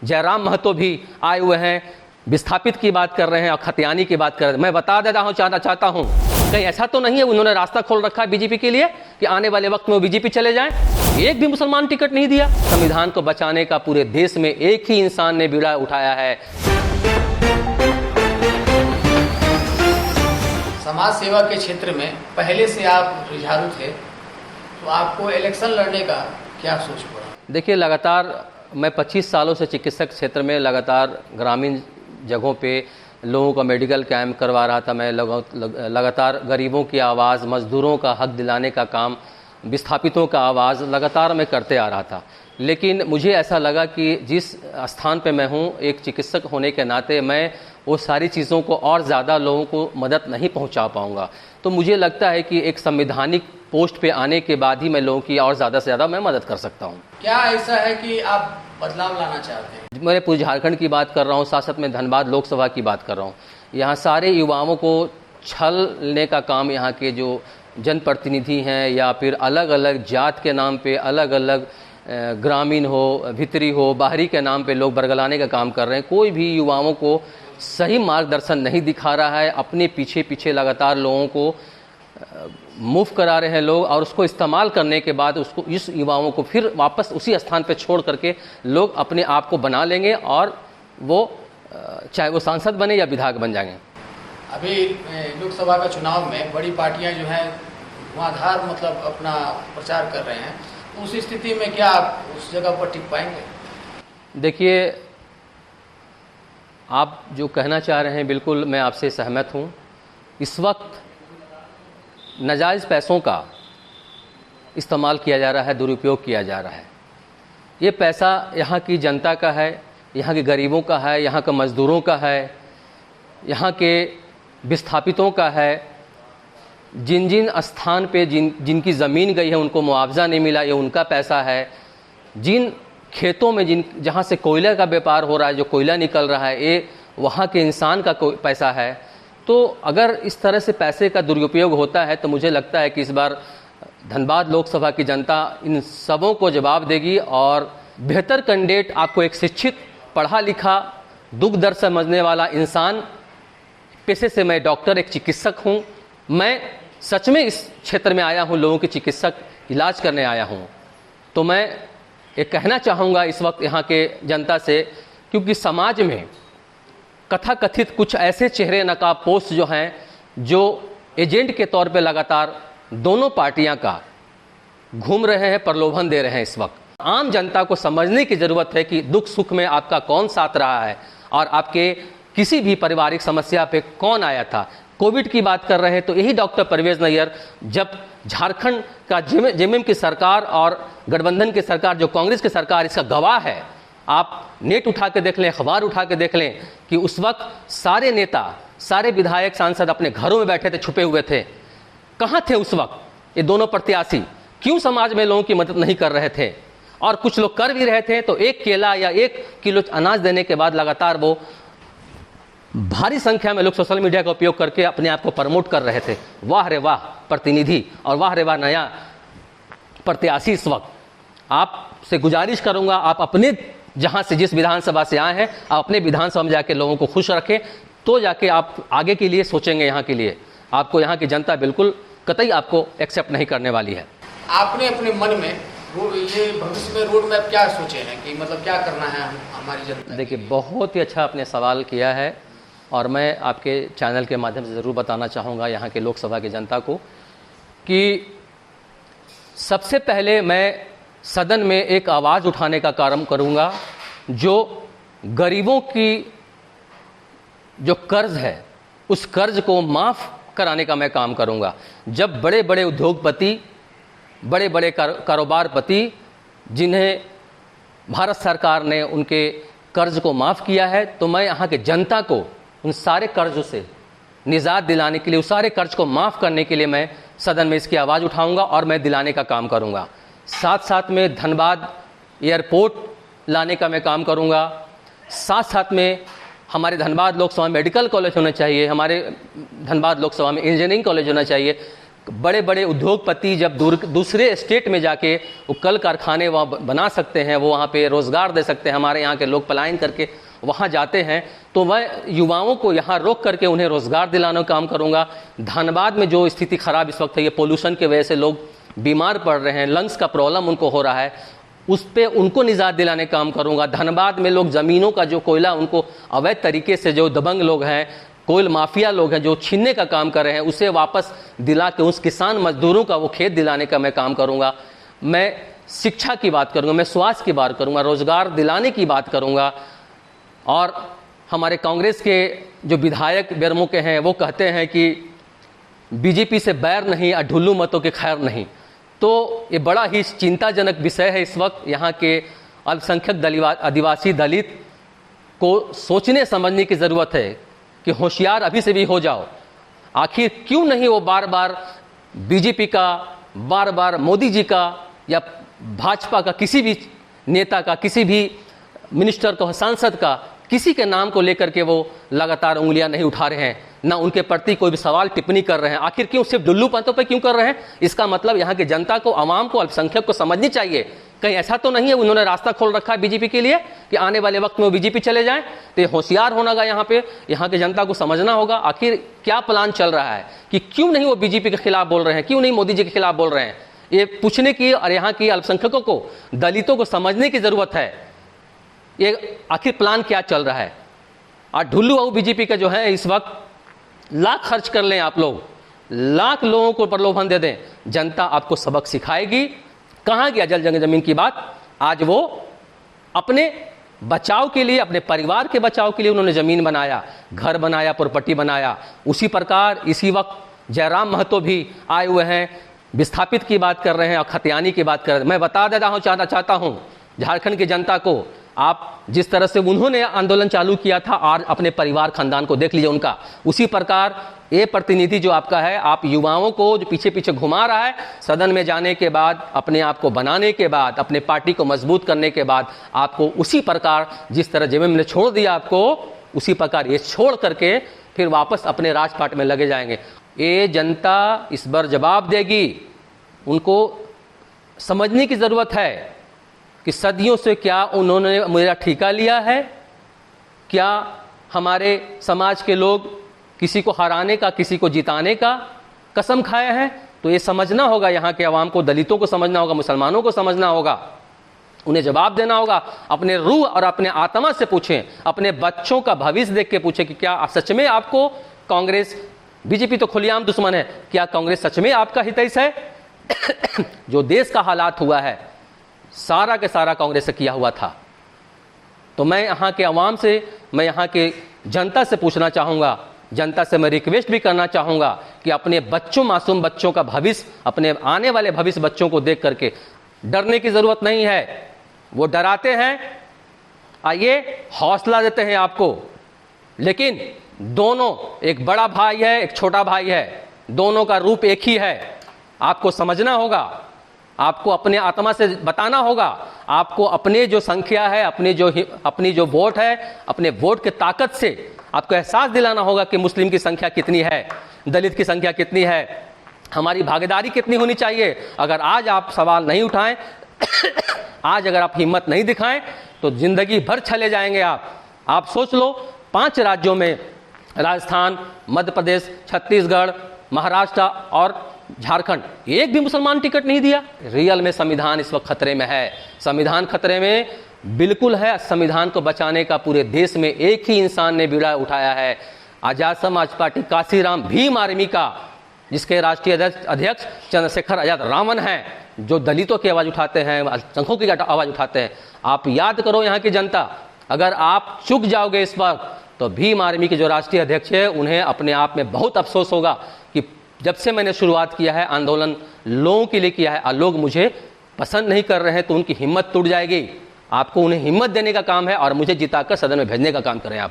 जयराम महतो भी आए हुए हैं, विस्थापित की बात कर रहे हैं और खतियानी की बात कर रहे हैं। मैं बता देता हूँ, चाहता हूँ कहीं ऐसा तो नहीं है उन्होंने रास्ता खोल रखा है बीजेपी के लिए कि आने वाले वक्त में वो बीजेपी चले जाएं। एक भी मुसलमान टिकट नहीं दिया। संविधान को बचाने का पूरे देश में एक ही इंसान ने बीड़ा उठाया है। समाज सेवा के क्षेत्र में पहले से आप रुझारू थे, तो आपको इलेक्शन लड़ने का क्या सोच पड़ा? देखिए, लगातार मैं 25 सालों से चिकित्सक क्षेत्र में लगातार ग्रामीण जगहों पे लोगों का मेडिकल कैंप करवा रहा था। मैं लगातार गरीबों की आवाज़, मज़दूरों का हक दिलाने का काम, विस्थापितों का आवाज़ लगातार मैं करते आ रहा था। लेकिन मुझे ऐसा लगा कि जिस स्थान पे मैं हूँ, एक चिकित्सक होने के नाते मैं वो सारी चीज़ों को और ज़्यादा लोगों को मदद नहीं पहुँचा पाऊँगा। तो मुझे लगता है कि एक संवैधानिक पोस्ट पे आने के बाद ही मैं लोगों की और ज़्यादा से ज़्यादा मैं मदद कर सकता हूँ। क्या ऐसा है कि आप बदलाव लाना चाहते हैं? मैं पूरे झारखंड की बात कर रहा हूँ, साथ साथ में धनबाद लोकसभा की बात कर रहा हूँ। यहाँ सारे युवाओं को छलने का काम यहाँ के जो जनप्रतिनिधि हैं या फिर अलग अलग जात के नाम पे, अलग अलग ग्रामीण हो, भीतरी हो, बाहरी के नाम पे लोग बरगलाने का काम कर रहे हैं। कोई भी युवाओं को सही मार्गदर्शन नहीं दिखा रहा है। अपने पीछे पीछे लगातार लोगों को मूव करा रहे हैं लोग, और उसको इस्तेमाल करने के बाद उसको इस युवाओं को फिर वापस उसी स्थान पर छोड़ करके लोग अपने आप को बना लेंगे और वो चाहे वो सांसद बने या विधायक बन जाएंगे। अभी लोकसभा का चुनाव में बड़ी पार्टियां जो हैं धुआंधार मतलब अपना प्रचार कर रहे हैं, उस स्थिति में क्या आप उस जगह पर टिक पाएंगे? देखिए, आप जो कहना चाह रहे हैं बिल्कुल मैं आपसे सहमत हूँ। इस वक्त नाजायज़ पैसों का इस्तेमाल किया जा रहा है, दुरुपयोग किया जा रहा है। ये पैसा यहाँ की जनता का है, यहाँ के गरीबों का है, यहाँ के मज़दूरों का है, यहाँ के विस्थापितों का है। जिन जिन स्थान पे जिनकी ज़मीन गई है उनको मुआवजा नहीं मिला, ये उनका पैसा है। जिन खेतों में जहाँ से कोयला का व्यापार हो रहा है, जो कोयला निकल रहा है, ये वहाँ के इंसान का पैसा है। तो अगर इस तरह से पैसे का दुरुपयोग होता है तो मुझे लगता है कि इस बार धनबाद लोकसभा की जनता इन सबों को जवाब देगी और बेहतर कैंडिडेट, आपको एक शिक्षित, पढ़ा लिखा, दुख दर्द समझने वाला इंसान, पेशे से मैं डॉक्टर, एक चिकित्सक हूँ, मैं सच में इस क्षेत्र में आया हूँ, लोगों की चिकित्सक इलाज करने आया हूँ। तो मैं ये कहना चाहूँगा इस वक्त यहाँ के जनता से, क्योंकि समाज में कथाकथित कुछ ऐसे चेहरे नकाबपोश जो हैं, जो एजेंट के तौर पे लगातार दोनों पार्टियां का घूम रहे हैं, प्रलोभन दे रहे हैं। इस वक्त आम जनता को समझने की ज़रूरत है कि दुख सुख में आपका कौन साथ रहा है और आपके किसी भी पारिवारिक समस्या पे कौन आया था। कोविड की बात कर रहे हैं तो यही डॉक्टर परवेज नैयर, जब झारखंड का जेएमएम की सरकार और गठबंधन की सरकार, जो कांग्रेस की सरकार, इसका गवाह है। आप नेट उठा के देख लें, अखबार उठा के देख लें कि उस वक्त सारे नेता, सारे विधायक, सांसद अपने घरों में बैठे थे, छुपे हुए थे। कहाँ थे उस वक्त ये दोनों प्रत्याशी? क्यों समाज में लोगों की मदद नहीं कर रहे थे? और कुछ लोग कर भी रहे थे तो एक केला या 1 किलो अनाज देने के बाद लगातार वो भारी संख्या में लोग सोशल मीडिया का उपयोग करके अपने आप को प्रमोट कर रहे थे। वाह रे वाह प्रतिनिधि और वाह रे वाह नया प्रत्याशी। इस वक्त आपसे गुजारिश करूंगा, आप अपने जहां से, जिस विधानसभा से आए हैं, आप अपने विधानसभा में जाके लोगों को खुश रखें, तो जाके आप आगे के लिए सोचेंगे। यहाँ के लिए आपको यहाँ की जनता बिल्कुल कतई आपको एक्सेप्ट नहीं करने वाली है। आपने अपने मन में ये भविष्य में रोड मैप क्या सोचे हैं कि मतलब क्या करना है हमारी जनता? देखिए, बहुत ही अच्छा आपने सवाल किया है और मैं आपके चैनल के माध्यम से ज़रूर बताना चाहूँगा यहाँ के लोकसभा की जनता को कि सबसे पहले मैं सदन में एक आवाज़ उठाने का काम करूँगा, जो गरीबों की जो कर्ज है उस कर्ज को माफ़ कराने का मैं काम करूँगा। जब बड़े बड़े उद्योगपति, बड़े बड़े कारोबारपति, जिन्हें भारत सरकार ने उनके कर्ज को माफ़ किया है, तो मैं यहाँ के जनता को उन सारे कर्जों से निजात दिलाने के लिए, उस सारे कर्ज को माफ़ करने के लिए मैं सदन में इसकी आवाज़ उठाऊंगा और मैं दिलाने का काम करूंगा। साथ साथ में धनबाद एयरपोर्ट लाने का मैं काम करूंगा। साथ साथ में हमारे धनबाद लोकसभा में मेडिकल कॉलेज होना चाहिए, हमारे धनबाद लोकसभा में इंजीनियरिंग कॉलेज होना चाहिए। बड़े बड़े उद्योगपति जब दूसरे स्टेट में जाके वो कल कारखाने वहाँ बना सकते हैं, वो वहाँ पे रोज़गार दे सकते हैं, हमारे यहाँ के लोग पलायन करके वहाँ जाते हैं, तो वह युवाओं को यहाँ रोक करके उन्हें रोज़गार दिलाने का काम करूँगा। धनबाद में जो स्थिति ख़राब इस वक्त है, ये पोल्यूशन की वजह से लोग बीमार पड़ रहे हैं, लंग्स का प्रॉब्लम उनको हो रहा है, उस पर उनको निजात दिलाने का काम करूँगा। धनबाद में लोग ज़मीनों का जो कोयला उनको अवैध तरीके से, जो दबंग लोग हैं, कोयल माफिया लोग हैं जो छीनने का काम कर रहे हैं, उसे वापस दिला के उस किसान मजदूरों का वो खेत दिलाने का मैं काम करूँगा। मैं शिक्षा की बात करूँगा, मैं स्वास्थ्य की बात करूँगा, रोज़गार दिलाने की बात करूँगा। और हमारे कांग्रेस के जो विधायक बेरमो के हैं वो कहते हैं कि बीजेपी से बैर नहीं, अढुल्लू मतों के खैर नहीं। तो ये बड़ा ही चिंताजनक विषय है। इस वक्त यहाँ के अल्पसंख्यक आदिवासी दलित को सोचने समझने की ज़रूरत है कि होशियार अभी से भी हो जाओ। आखिर क्यों नहीं वो बार बार बीजेपी का, बार बार मोदी जी का या भाजपा का किसी भी नेता का, किसी भी मिनिस्टर का, सांसद का, किसी के नाम को लेकर के वो लगातार उंगलियां नहीं उठा रहे हैं, ना उनके प्रति कोई भी सवाल टिप्पणी कर रहे हैं। आखिर क्यों सिर्फ डुल्लू पंतों पे क्यों कर रहे हैं? इसका मतलब यहाँ की जनता को, आवाम को, अल्पसंख्यक को समझनी चाहिए। कहीं ऐसा तो नहीं है उन्होंने रास्ता खोल रखा है बीजेपी के लिए कि आने वाले वक्त में वो बीजेपी चले जाएं? तो होशियार होना का यहाँ पे, यहाँ की जनता को समझना होगा आखिर क्या प्लान चल रहा है, कि क्यों नहीं वो बीजेपी के खिलाफ बोल रहे हैं, क्यों नहीं मोदी जी के खिलाफ बोल रहे हैं। ये पूछने की और यहाँ की अल्पसंख्यकों को, दलितों को समझने की जरूरत है, ये आखिर प्लान क्या चल रहा है। और ढुल्लू बाबू बीजेपी का जो है, इस वक्त लाख खर्च कर लें आप लोग, लाख लोगों को प्रलोभन दे दें, जनता आपको सबक सिखाएगी। कहाँ गया जल जंग जमीन की बात? आज वो अपने बचाव के लिए, अपने परिवार के बचाव के लिए उन्होंने जमीन बनाया, घर बनाया, प्रॉपर्टी बनाया। उसी प्रकार इसी वक्त जयराम महतो भी आए हुए हैं, विस्थापित की बात कर रहे हैं और खतियानी की बात कर रहे हैं। मैं बता देता हूँ, चाहता हूँ झारखंड की जनता को, आप जिस तरह से उन्होंने आंदोलन चालू किया था और अपने परिवार खानदान को देख लीजिए उनका, उसी प्रकार ये प्रतिनिधि जो आपका है, आप युवाओं को जो पीछे पीछे घुमा रहा है, सदन में जाने के बाद, अपने आप को बनाने के बाद, अपने पार्टी को मजबूत करने के बाद, आपको उसी प्रकार जिस तरह जेबीएम ने छोड़ दिया आपको, उसी प्रकार ये छोड़ करके फिर वापस अपने राजपाट में लगे जाएंगे। ये जनता इस बार जवाब देगी। उनको समझने की ज़रूरत है कि सदियों से क्या उन्होंने मेरा ठेका लिया है, क्या हमारे समाज के लोग किसी को हराने का, किसी को जिताने का कसम खाए हैं। तो ये समझना होगा, यहाँ के आवाम को, दलितों को समझना होगा, मुसलमानों को समझना होगा, उन्हें जवाब देना होगा। अपने रूह और अपने आत्मा से पूछें, अपने बच्चों का भविष्य देख के पूछें कि क्या सच में आपको कांग्रेस, बीजेपी तो खुलेआम दुश्मन है, क्या कांग्रेस सच में आपका हितैषी है? जो देश का हालात हुआ है सारा के सारा कांग्रेस से किया हुआ था। तो मैं यहाँ के अवाम से, मैं यहाँ के जनता से पूछना चाहूँगा, जनता से मैं रिक्वेस्ट भी करना चाहूँगा कि अपने बच्चों, मासूम बच्चों का भविष्य, अपने आने वाले भविष्य बच्चों को देख करके डरने की ज़रूरत नहीं है। वो डराते हैं, आइए हौसला देते हैं आपको, लेकिन दोनों, एक बड़ा भाई है, एक छोटा भाई है, दोनों का रूप एक ही है। आपको समझना होगा, आपको अपने आत्मा से बताना होगा, आपको अपने जो संख्या है, अपनी जो वोट है, अपने वोट के ताकत से आपको एहसास दिलाना होगा कि मुस्लिम की संख्या कितनी है, दलित की संख्या कितनी है, हमारी भागीदारी कितनी होनी चाहिए। अगर आज आप सवाल नहीं उठाएं आज अगर आप हिम्मत नहीं दिखाएं तो जिंदगी भर चले जाएंगे आप सोच लो, 5 राज्यों में, राजस्थान, मध्य प्रदेश, छत्तीसगढ़, महाराष्ट्र और झारखंड, एक भी मुसलमान टिकट नहीं दिया। रियल में संविधान इस वक्त खतरे में है, संविधान खतरे में बिल्कुल है। संविधान को बचाने का पूरे देश में एक ही इंसान ने बीड़ा उठाया है, आजाद समाज पार्टी काशीराम भीम आर्मी का, जिसके राष्ट्रीय अध्यक्ष चंद्रशेखर आजाद रावण हैं, जो दलितों की आवाज़ उठाते हैं, अल्पसंख्यकों की आवाज़ उठाते हैं। आप याद करो यहाँ की जनता, अगर आप चुक जाओगे इस वक्त तो भीम आर्मी के जो राष्ट्रीय अध्यक्ष है, उन्हें अपने आप में बहुत अफसोस होगा कि जब से मैंने शुरुआत किया है आंदोलन, लोगों के लिए किया है, और लोग मुझे पसंद नहीं कर रहे हैं, तो उनकी हिम्मत टूट जाएगी। आपको उन्हें हिम्मत देने का काम है और मुझे जिताकर सदन में भेजने का काम करें आप।